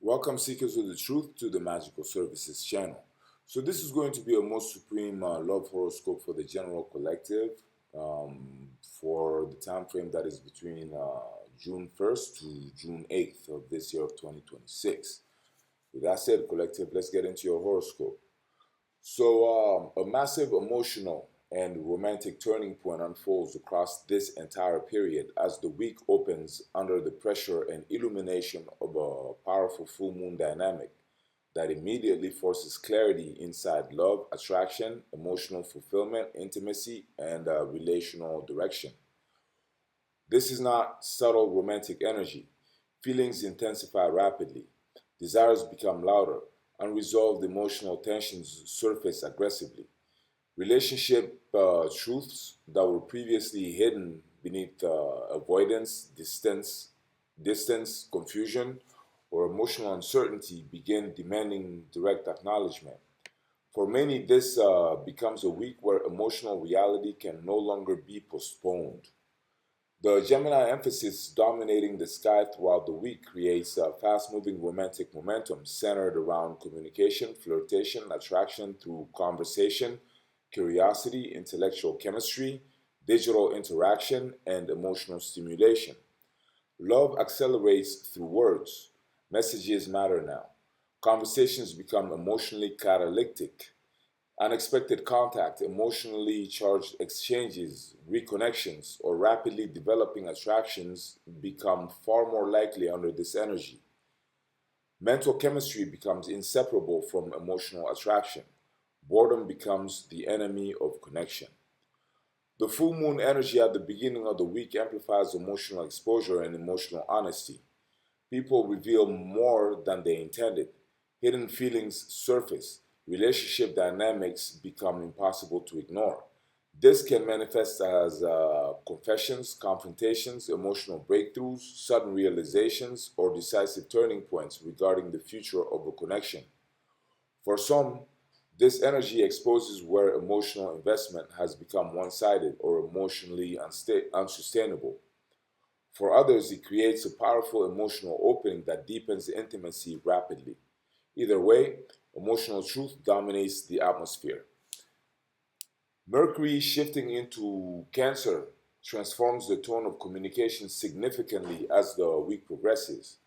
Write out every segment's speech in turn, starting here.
Welcome, seekers of the truth, to the Magical Services channel. So this is going to be a most supreme love horoscope for the general collective for the time frame that is between June 1st to June 8th of this year of 2026. With that said, collective, let's get into your horoscope. So a massive emotional and romantic turning point unfolds across this entire period as the week opens under the pressure and illumination of a powerful full moon dynamic that immediately forces clarity inside love, attraction, emotional fulfillment, intimacy, and relational direction. This is not subtle romantic energy. Feelings intensify rapidly. Desires become louder. Unresolved emotional tensions surface aggressively. Relationship truths that were previously hidden beneath avoidance, distance, confusion, or emotional uncertainty begin demanding direct acknowledgement. For many, this becomes a week where emotional reality can no longer be postponed. The Gemini emphasis dominating the sky throughout the week creates a fast moving romantic momentum centered around communication, flirtation, attraction through conversation, curiosity, intellectual chemistry, digital interaction, and emotional stimulation. Love accelerates through words. Messages matter now. Conversations become emotionally catalytic. Unexpected contact, emotionally charged exchanges, reconnections, or rapidly developing attractions become far more likely under this energy. Mental chemistry becomes inseparable from emotional attraction. Boredom becomes the enemy of connection. The full moon energy at the beginning of the week amplifies emotional exposure and emotional honesty. People reveal more than they intended. Hidden feelings surface. Relationship dynamics become impossible to ignore. This can manifest as confessions, confrontations, emotional breakthroughs, sudden realizations, or decisive turning points regarding the future of a connection. For some, this energy exposes where emotional investment has become one sided or emotionally unsustainable. For others, it creates a powerful emotional opening that deepens intimacy rapidly. Either way, emotional truth dominates the atmosphere. Mercury shifting into Cancer transforms the tone of communication significantly as the week progresses.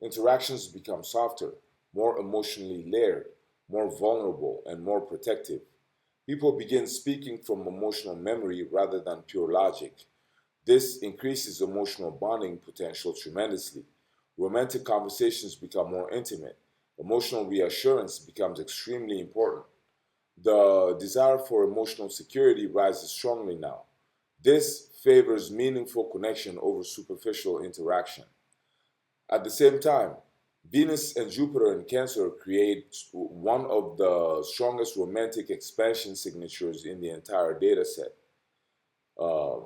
Interactions become softer, more emotionally layered, more vulnerable, and more protective. People begin speaking from emotional memory rather than pure logic. This increases emotional bonding potential tremendously. Romantic conversations become more intimate. Emotional reassurance becomes extremely important. The desire for emotional security rises strongly now. This favors meaningful connection over superficial interaction. At the same time, Venus and Jupiter in Cancer create one of the strongest romantic expansion signatures in the entire data set um,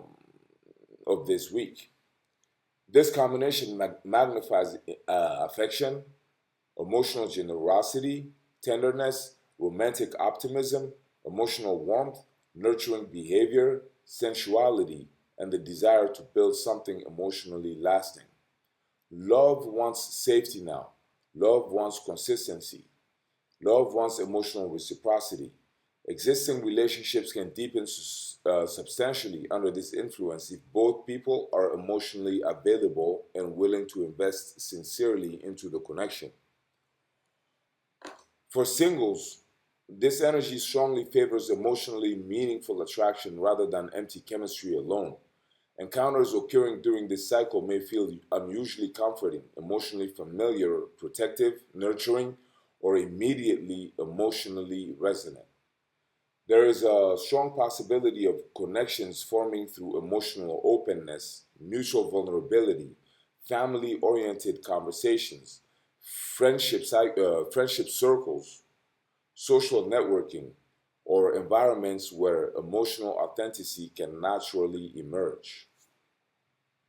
of this week. This combination magnifies affection, emotional generosity, tenderness, romantic optimism, emotional warmth, nurturing behavior, sensuality, and the desire to build something emotionally lasting. Love wants safety now. Love wants consistency. Love wants emotional reciprocity. Existing relationships can deepen substantially under this influence if both people are emotionally available and willing to invest sincerely into the connection. For singles, this energy strongly favors emotionally meaningful attraction rather than empty chemistry alone. Encounters occurring during this cycle may feel unusually comforting, emotionally familiar, protective, nurturing, or immediately emotionally resonant. There is a strong possibility of connections forming through emotional openness, mutual vulnerability, family oriented conversations, friendship circles, social networking, or environments where emotional authenticity can naturally emerge.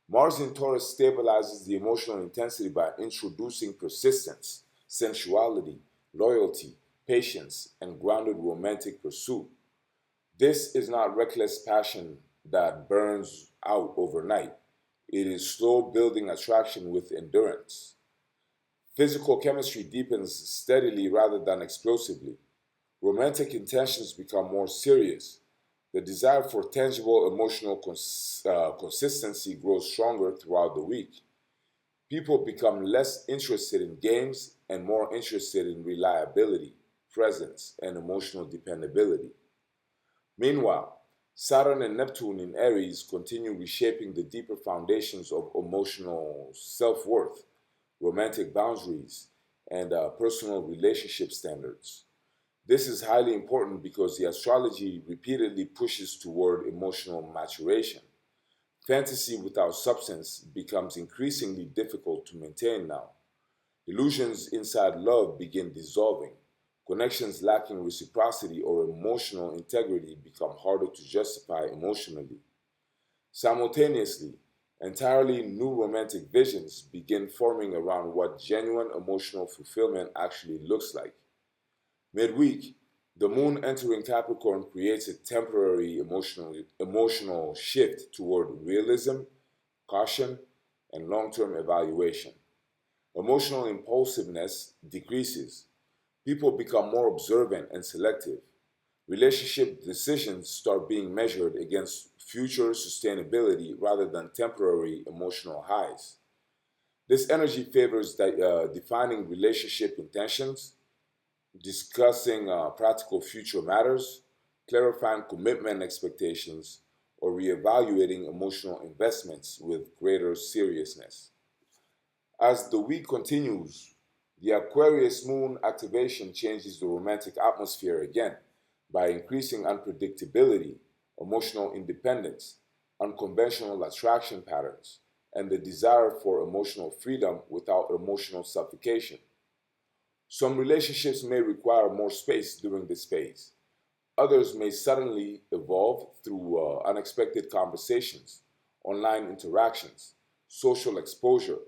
Mars in Taurus stabilizes the emotional intensity by introducing persistence, sensuality, loyalty, patience, and grounded romantic pursuit. This is not reckless passion that burns out overnight. It is slow building attraction with endurance. Physical chemistry deepens steadily rather than explosively. Romantic intentions become more serious. The desire for tangible emotional consistency grows stronger throughout the week. People become less interested in games and more interested in reliability, presence, and emotional dependability. Meanwhile, Saturn and Neptune in Aries continue reshaping the deeper foundations of emotional self worth, romantic boundaries, and personal relationship standards. This is highly important because the astrology repeatedly pushes toward emotional maturation. Fantasy without substance becomes increasingly difficult to maintain now. Illusions inside love begin dissolving. Connections lacking reciprocity or emotional integrity become harder to justify emotionally. Simultaneously, entirely new romantic visions begin forming around what genuine emotional fulfillment actually looks like. Midweek, the moon entering Capricorn creates a temporary emotional shift toward realism, caution, and long term evaluation. Emotional impulsiveness decreases. People become more observant and selective. Relationship decisions start being measured against future sustainability rather than temporary emotional highs. This energy favors defining relationship intentions, discussing practical future matters, clarifying commitment expectations, or reevaluating emotional investments with greater seriousness. As the week continues, the Aquarius moon activation changes the romantic atmosphere again by increasing unpredictability, emotional independence, unconventional attraction patterns, and the desire for emotional freedom without emotional suffocation. Some relationships may require more space during this phase. Others may suddenly evolve through unexpected conversations, online interactions, social exposure,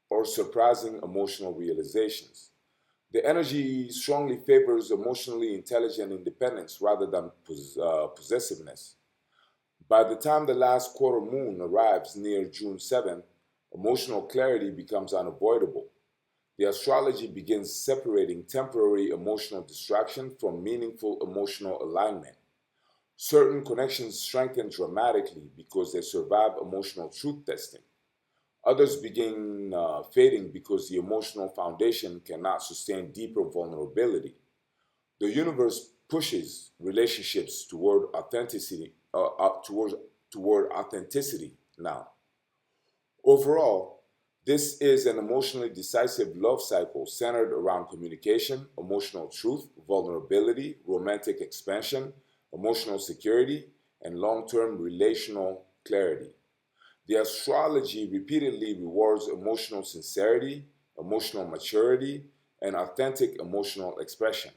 or surprising emotional realizations. The energy strongly favors emotionally intelligent independence rather than possessiveness. By the time the last quarter moon arrives near June 7th, emotional clarity becomes unavoidable. The astrology begins separating temporary emotional distraction from meaningful emotional alignment. Certain connections strengthen dramatically because they survive emotional truth testing. Others begin fading because the emotional foundation cannot sustain deeper vulnerability. The universe pushes relationships toward authenticity now. Overall, this is an emotionally decisive love cycle centered around communication, emotional truth, vulnerability, romantic expansion, emotional security, and long term relational clarity. The astrology repeatedly rewards emotional sincerity, emotional maturity, and authentic emotional expression.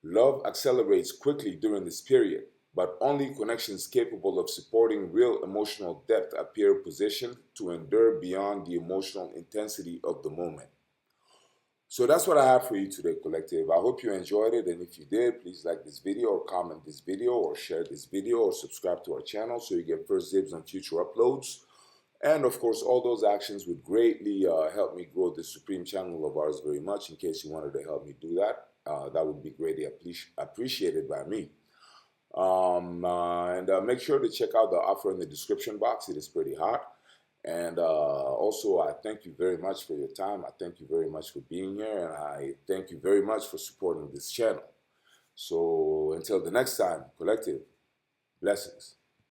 Love accelerates quickly during this period, but only connections capable of supporting real emotional depth appear positioned to endure beyond the emotional intensity of the moment. So that's what I have for you today, collective. I hope you enjoyed it, and if you did, please like this video or comment this video or share this video or subscribe to our channel so you get first dibs on future uploads. And of course, all those actions would greatly help me grow this supreme channel of ours very much. In case you wanted to help me do that, that would be greatly appreciated by me. And make sure to check out the offer in the description box. It is pretty hot. And also, I thank you very much for your time. I thank you very much for being here. And I thank you very much for supporting this channel. So until the next time, collective, blessings.